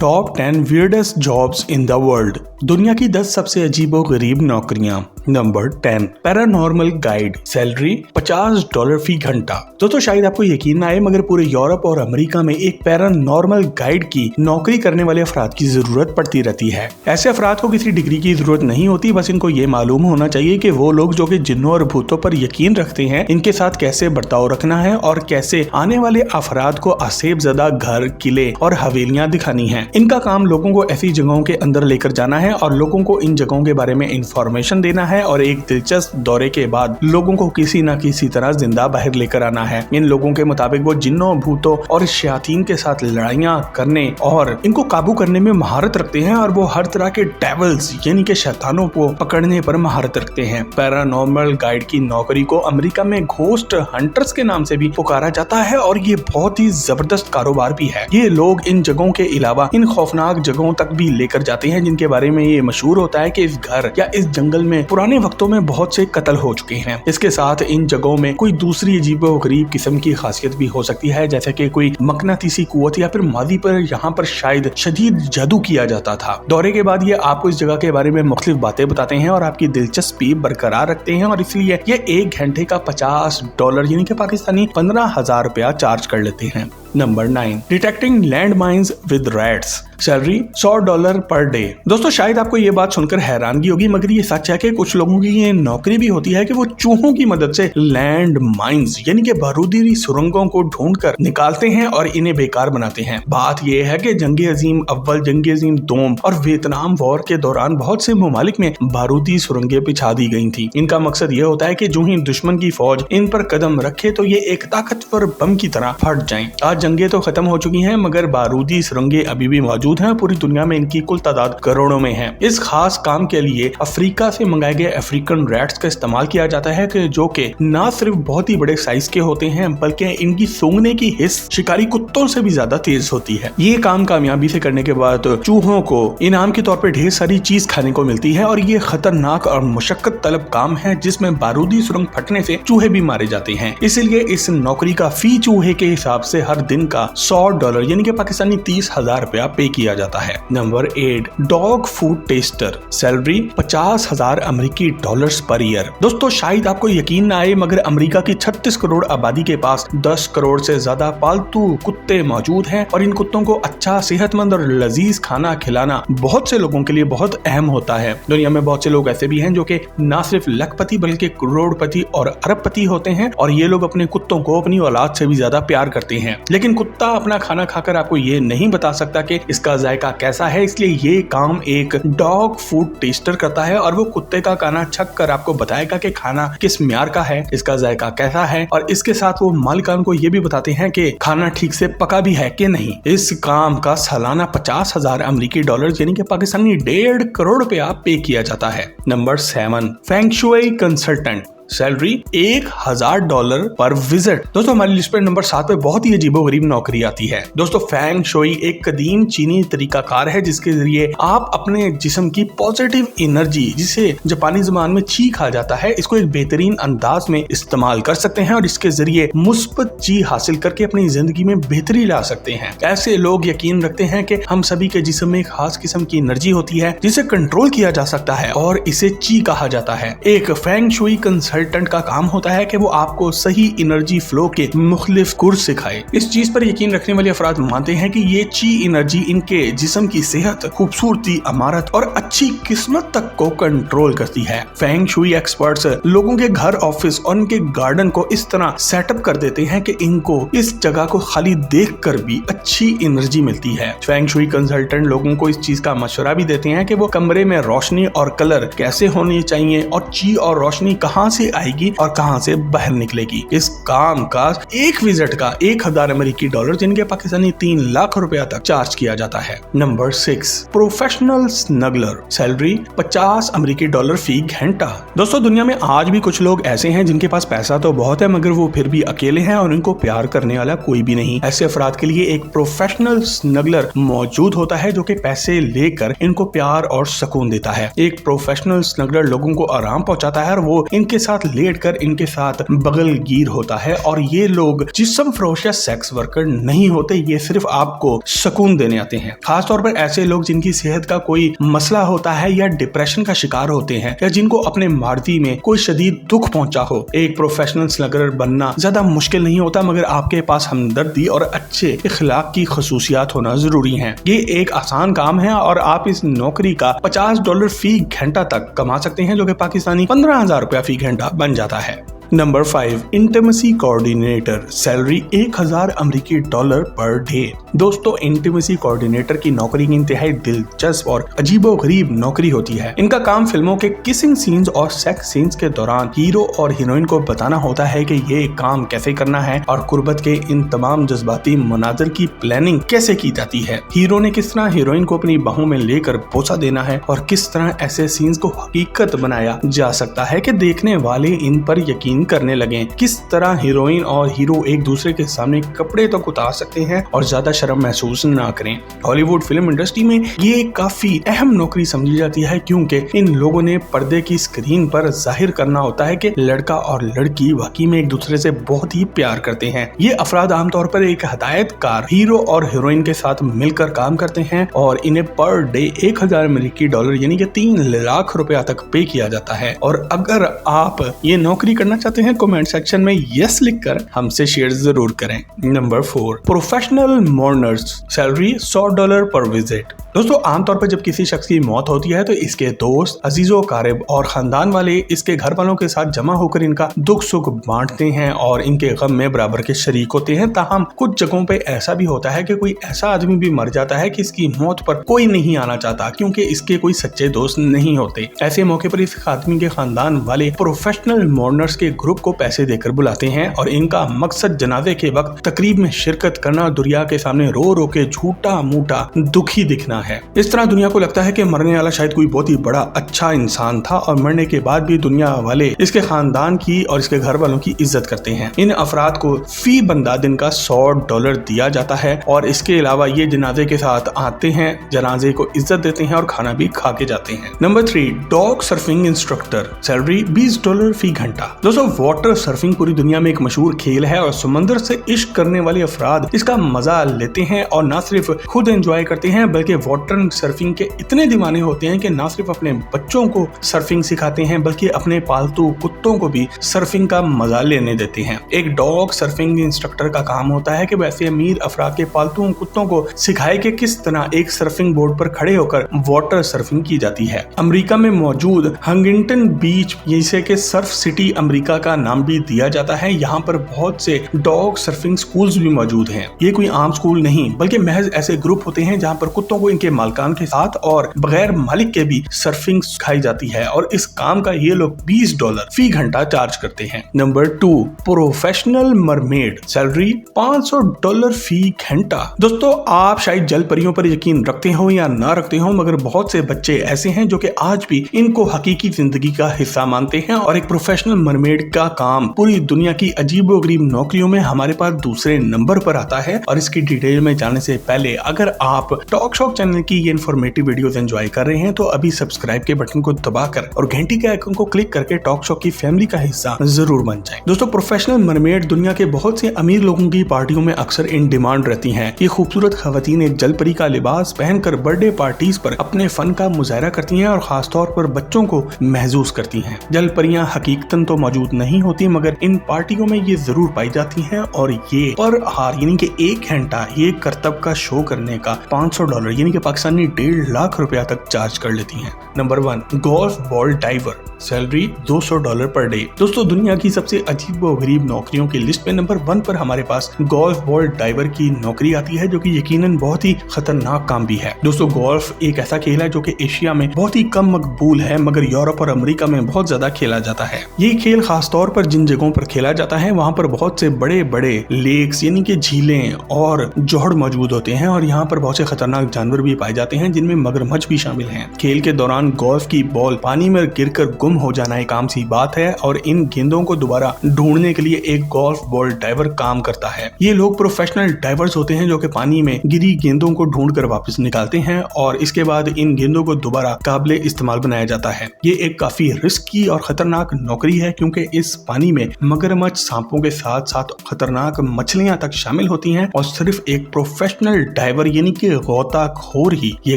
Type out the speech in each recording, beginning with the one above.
Top 10 weirdest jobs in the world. दुनिया की 10 सबसे अजीबोगरीब नौकरियां। Number 10, paranormal guide. Salary $50 fee घंटा। दोस्तों शायद आपको यकीन ना आए मगर पूरे यूरोप और अमेरिका में एक पैरानॉर्मल गाइड की नौकरी करने वाले अफराद की जरूरत पड़ती रहती है। ऐसे अफराद को किसी डिग्री की जरूरत नहीं होती, बस इनको ये मालूम होना चाहिए कि वो लोग जो कि जिन्नों और भूतों पर यकीन रखते हैं इनके साथ कैसे बर्ताव रखना है और कैसे आने वाले अफराद को आसेबज़दा घर, किले और हवेलियां दिखानी है। इनका काम लोगों को ऐसी जगहों के अंदर लेकर जाना है और लोगों को इन जगहों के बारे में इंफॉर्मेशन देना है और एक दिलचस्प दौरे के बाद लोगों को किसी न किसी तरह जिंदा बाहर लेकर आना है। इन लोगों के मुताबिक वो जिन्नों, भूतों और शयातीन के साथ लड़ाइयां करने और इनको काबू करने में महारत रखते हैं और वो हर तरह के डेविल्स यानी कि शैतानों को पकड़ने पर महारत रखते हैं। पैरानॉर्मल गाइड की नौकरी को अमेरिका में घोस्ट हंटर्स के नाम से भी पुकारा जाता है और ये बहुत ही जबरदस्त कारोबार भी है। ये लोग इन जगहों के अलावा इन खौफनाक जगहों तक भी लेकर जाते हैं जिनके बारे में ये मशहूर होता है कि इस घर या इस जंगल में पुराने वक्तों में बहुत से कत्ल हो चुके हैं। इसके साथ इन जगहों में कोई दूसरी अजीबोगरीब किस्म की खासियत भी हो सकती है, जैसे कि कोई मकनातीसी कुव्वत या फिर मादी पर यहाँ पर शायद शदीद जादू किया जाता था। दौरे के बाद ये आपको इस जगह के बारे में मुख्तलिफ बातें बताते हैं और आपकी दिलचस्पी बरकरार रखते हैं और इसलिए ये एक घंटे का $50 यानी कि पाकिस्तानी 15,000 रुपया चार्ज कर लेते हैं। Number 9, detecting land mines with rats. Salary $100 per day. दोस्तों शायद आपको ये बात सुनकर हैरानगी होगी मगर ये सच है कि कुछ लोगों की ये नौकरी भी होती है कि वो चूहों की मदद से लैंड माइन्स यानी कि बारूदी सुरंगों को ढूंढकर निकालते हैं और इन्हें बेकार बनाते हैं। बात ये है कि जंग अजीम अव्वल, जंग अजीम दोम और वियतनाम वॉर के दौरान बहुत से ममालिक में बारूदी सुरंगें बिछा दी गई थी। इनका मकसद ये होता है कि जो ही दुश्मन की फौज इन पर कदम रखे तो ये एक ताकतवर बम की तरह फट जाएं। आज जंगें तो खत्म हो चुकी हैं मगर बारूदी सुरंगें अभी भी मौजूद हैं। पूरी दुनिया में इनकी कुल तादाद करोड़ों में है। इस खास काम के लिए अफ्रीका से मंगाए गए अफ्रीकन रैट्स का इस्तेमाल किया जाता है कि जो कि न सिर्फ बहुत ही बड़े साइज के होते हैं बल्कि इनकी सूंघने की हिस्स शिकारी कुत्तों से भी ज्यादा तेज होती है। ये काम कामयाबी से करने के बाद चूहों को इनाम के तौर पर ढेर सारी चीज खाने को मिलती है और ये खतरनाक और मुशक्कत तलब काम है जिसमें बारूदी सुरंग फटने से चूहे भी मारे जाते हैं। इसलिए इस नौकरी का फी चूहे के हिसाब से हर दिन का $100 यानी कि पाकिस्तानी 30,000 रुपया पे किया जाता है। Number 8, dog food tester. Salary $50,000 per year. दोस्तों शायद आपको यकीन ना आए मगर अमेरिका की 36 करोड़ आबादी के पास 10 करोड़ से ज्यादा पालतू कुत्ते मौजूद हैं और इन कुत्तों को अच्छा, सेहतमंद और लजीज खाना खिलाना बहुत से लोगों के लिए बहुत अहम होता है। दुनिया में बहुत से लोग ऐसे भी हैं जो कि न सिर्फ लखपति बल्कि करोड़पति और अरबपति होते हैं और ये लोग अपने कुत्तों को अपनी औलाद से भी ज्यादा प्यार करते हैं। लेकिन कुत्ता अपना खाना खाकर आपको ये नहीं बता सकता कि इसका जायका कैसा है, इसलिए ये काम एक डॉग फूड टेस्टर करता है और वो कुत्ते का खाना छक कर आपको बताएगा कि खाना किस म्यार का है, इसका जायका कैसा है और इसके साथ वो मालिकान को ये भी बताते हैं कि खाना ठीक से पका भी है कि नहीं। इस काम का सालाना $50,000 यानी कि पाकिस्तानी 1.5 करोड़ रुपया पे किया जाता है। Number 7, feng shui consultant. Salary $1,000 पर विजिट। दोस्तों हमारी लिस्ट पर नंबर 7 पे बहुत ही अजीबोगरीब नौकरी आती है। दोस्तों फेंग शुई एक कदीम चीनी तरीकाकार है जिसके जरिए आप अपने जिस्म की पॉजिटिव एनर्जी, जिसे जापानी ज़बान में ची कहा जाता है, इसको एक बेहतरीन अंदाज में इस्तेमाल कर सकते हैं और इसके जरिए मुस्बत ची हासिल करके अपनी जिंदगी में बेहतरी ला सकते हैं। ऐसे लोग यकीन रखते हैं कि हम सभी के जिस्म में एक खास किस्म की एनर्जी होती है जिसे कंट्रोल किया जा सकता है और इसे ची कहा जाता है। एक फेंग शुई कंसल्टेंट का काम होता है कि वो आपको सही एनर्जी फ्लो के मुख्तलिफ कोर्स सिखाए। इस चीज पर यकीन रखने वाले अफराद मानते हैं कि ये ची एनर्जी इनके जिस्म की सेहत, खूबसूरती, अमारत और अच्छी किस्मत तक को कंट्रोल करती है। फेंग शुई एक्सपर्ट्स लोगों के घर, ऑफिस और उनके गार्डन को इस तरह सेटअप कर देते हैं कि इनको इस जगह को खाली देखकर भी अच्छी एनर्जी मिलती है। फेंग शुई कंसल्टेंट लोगों को इस चीज का मशवरा भी देते हैं कि वो कमरे में रोशनी और कलर कैसे होनी चाहिए और ची और रोशनी कहां से आएगी और कहां से बाहर निकलेगी। इस काम का एक विजिट का $1,000 यानी कि पाकिस्तानी 3 लाख रुपया तक चार्ज किया जाता है। Number 6, professional snuggler. Salary $50 fee घंटा। दोस्तों दुनिया में आज भी कुछ लोग ऐसे हैं जिनके पास पैसा तो बहुत है मगर वो फिर भी अकेले हैं और उनको प्यार करने वाला कोई भी नहीं। ऐसे अफराद के लिए एक प्रोफेशनल स्नगलर मौजूद होता है जो कि पैसे लेकर इनको प्यार और सुकून देता है। एक प्रोफेशनल स्नगलर लोगों को आराम पहुंचाता है और वो इनके साथ लेटकर इनके साथ बगलगीर होता है। और ये लोग जिस्म फरोश या सेक्स वर्कर नहीं होते, ये सिर्फ आपको सुकून देने आते हैं। खासतौर पर ऐसे लोग जिनकी सेहत का कोई मसला होता है या डिप्रेशन का शिकार होते हैं या जिनको अपने मार्दी में कोई शदीद दुख पहुंचा हो। एक प्रोफेशनल स्लगर बनना ज्यादा मुश्किल नहीं होता, मगर आपके पास हमदर्दी और अच्छे इखलाक की खसूसियात होना जरूरी है। ये एक आसान काम है और आप इस नौकरी का $50 फी घंटा तक कमा सकते हैं, जो कि पाकिस्तानी 15,000 रुपया फी घंटा बन जाता है। Number 5, intimacy coordinator, salary $1,000 per day. दोस्तों, इंटीमेसी कोऑर्डिनेटर की नौकरी की इंतहाई दिलचस्प और अजीबोगरीब नौकरी होती है। इनका काम फिल्मों के किसिंग सीन्स और सेक्स सीन्स के दौरान हीरो और हीरोइन को बताना होता है कि ये काम कैसे करना है और कुर्बत के इन तमाम जज्बाती मनाजर की प्लानिंग कैसे की जाती है। हीरो ने किस तरह हीरोइन को अपनी बाहों में लेकर बोसा देना है और किस तरह ऐसे सीन्स को हकीकत बनाया जा सकता है कि देखने वाले इन पर यकीन करने लगे। किस तरह हीरोइन और हीरो एक दूसरे के सामने कपड़े तक उतार सकते हैं और ज्यादा शर्म महसूस ना करें। हॉलीवुड फिल्म इंडस्ट्री में ये काफी अहम नौकरी समझी जाती है, क्योंकि इन लोगों ने पर्दे की स्क्रीन पर जाहिर करना होता है कि लड़का और लड़की वाकई में एक दूसरे से बहुत ही प्यार करते हैं। ये अफराद आमतौर पर एक हदायतकार हीरो और हीरोइन के साथ मिलकर काम करते हैं और इन्हें पर डे $1,000 यानी कि 3 लाख रुपया तक पे किया जाता है। और अगर आप ये नौकरी करना चाहते हैं, कमेंट सेक्शन में यस लिखकर हमसे शेयर जरूर करें। नंबर 4, प्रोफेशनल मोर्नर्स, सैलरी $100 पर विजिट। दोस्तों, आमतौर पर जब किसी शख्स की मौत होती है तो इसके दोस्त, अजीजों, कारिब और खानदान वाले इसके घर वालों के साथ जमा होकर इनका दुख सुख बांटते हैं और इनके गम में बराबर के शरीक होते हैं। ताहम कुछ जगहों पे ऐसा भी होता है कि कोई ऐसा आदमी भी मर जाता है कि इसकी मौत पर कोई नहीं आना चाहता, क्योंकि इसके कोई सच्चे दोस्त नहीं होते। ऐसे मौके पर इस आदमी के खानदान वाले प्रोफेशनल मोर्नर्स के ग्रुप को पैसे देकर बुलाते हैं और इनका मकसद जनाजे के वक्त तकरीब में शिरकत करना, दुनिया के सामने रो रो के झूठा मूठा दुखी दिखना है। इस तरह दुनिया को लगता है कि मरने वाला शायद कोई बहुत ही बड़ा अच्छा इंसान था और मरने के बाद भी दुनिया वाले इसके खानदान की और इसके घर वालों की इज्जत करते हैं। इन अफराद को फी बंदा दिन का $100 दिया जाता है और इसके अलावा ये जनाजे के साथ आते हैं, जनाजे को इज्जत देते हैं और खाना भी खा के जाते हैं। Number 3, dog surfing instructor, salary $20 फी घंटा। दोस्तों, वाटर सर्फिंग पूरी दुनिया में एक मशहूर खेल है और समंदर से इश्क करने वाले अफराद इसका मजा लेते हैं और न सिर्फ खुद एंजॉय करते हैं बल्कि वाटर सर्फिंग के इतने दीवाने होते हैं कि न सिर्फ अपने बच्चों को सर्फिंग सिखाते हैं बल्कि अपने पालतू कुत्तों को भी सर्फिंग का मजा लेने देते हैं। एक डॉग सर्फिंग इंस्ट्रक्टर का काम होता है कि वैसे अमीर अफराद के पालतू कुत्तों को सिखाए कि किस तरह एक सर्फिंग बोर्ड पर खड़े होकर वाटर सर्फिंग की जाती है। अमेरिका में मौजूद हंगिंगटन बीच, जिसे कि सर्फ सिटी अमेरिका का नाम भी दिया जाता है, यहाँ पर बहुत से डॉग सर्फिंग स्कूल्स भी मौजूद हैं। ये कोई आम स्कूल नहीं बल्कि महज ऐसे ग्रुप होते हैं जहाँ पर कुत्तों को इनके मालिकान के साथ और बगैर मालिक के भी सर्फिंग सिखाई जाती है और इस काम का ये लोग $20 फी घंटा चार्ज करते हैं। नंबर 2, प्रोफेशनल मरमेड, सैलरी $500 फी घंटा। दोस्तों, आप शायद जल परियों पर यकीन रखते हो या ना रखते हो, मगर बहुत से बच्चे ऐसे हैं जो कि आज भी इनको हकीकी जिंदगी का हिस्सा मानते हैं और एक प्रोफेशनल मरमेड का काम पूरी दुनिया की अजीबोगरीब नौकरियों में हमारे पास दूसरे नंबर पर आता है। और इसकी डिटेल में जाने से पहले अगर आप टॉक शॉक चैनल की ये इन्फॉर्मेटिव वीडियोस एंजॉय कर रहे हैं तो अभी सब्सक्राइब के बटन को दबाकर और घंटी के आइकन को क्लिक करके टॉक शॉक की फैमिली का हिस्सा जरूर बन जाएं। दोस्तों, प्रोफेशनल मरमेड दुनिया के बहुत से अमीर लोगों की पार्टियों में अक्सर इन डिमांड रहती हैं। ये खूबसूरत खवातीन एक जल परी का लिबास पहनकर बर्थडे पार्टीज पर अपने फन का मुजाहरा करती हैं और खासतौर पर बच्चों को महसूस करती हैं। जल परियां हकीकतन तो मौजूद नहीं होती, मगर इन पार्टियों में ये जरूर पाई जाती हैं और ये पर हार यानी कि 1 घंटा ये करतब का शो करने का $500 यानी कि पाकिस्तानी 1.5 लाख रुपया तक चार्ज कर लेती हैं। Number 1, golf ball diver, salary $200 per day. दोस्तों, दुनिया की सबसे अजीब व गरीब नौकरियों की लिस्ट में नंबर 1 पर हमारे पास गोल्फ बॉल डाइवर की नौकरी आती है, जो कि यकीनन बहुत ही खतरनाक काम भी है। दोस्तों, गोल्फ एक ऐसा खेल है जो कि एशिया में बहुत ही कम मकबूल है, मगर यूरोप और अमेरिका में बहुत ज्यादा खेला जाता है। ये खेल खासतौर पर जिन जगहों पर खेला जाता है वहाँ पर बहुत से बड़े बड़े लेक्स यानी कि झीलें और जोहड़ मौजूद होते हैं और यहाँ पर बहुत से खतरनाक जानवर भी पाए जाते हैं, जिनमें मगरमच्छ भी शामिल हैं। खेल के दौरान गोल्फ की बॉल पानी में गिरकर गुम हो जाना एक आम सी बात है और इन गेंदों को दोबारा ढूंढने के लिए एक गोल्फ बॉल डाइवर काम करता है। ये लोग प्रोफेशनल डाइवर्स होते हैं जो कि पानी में गिरी गेंदों को ढूंढकर वापस निकालते हैं और इसके बाद इन गेंदों को दोबारा काबिले इस्तेमाल बनाया जाता है। ये एक काफी रिस्की और खतरनाक नौकरी है, क्योंकि इस पानी में मगरमच्छ, सांपों के साथ साथ खतरनाक मछलियां तक शामिल होती हैं और सिर्फ एक प्रोफेशनल डाइवर यानी कि गोताखोर ही ये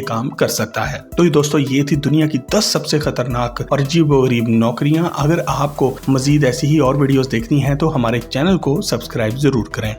काम कर सकता है। तो दोस्तों ये थी दुनिया की 10 सबसे खतरनाक और अजीबोगरीब नौकरियां। अगर आपको मजीद ऐसी ही और वीडियोस देखनी है तो हमारे चैनल को सब्सक्राइब जरूर करें।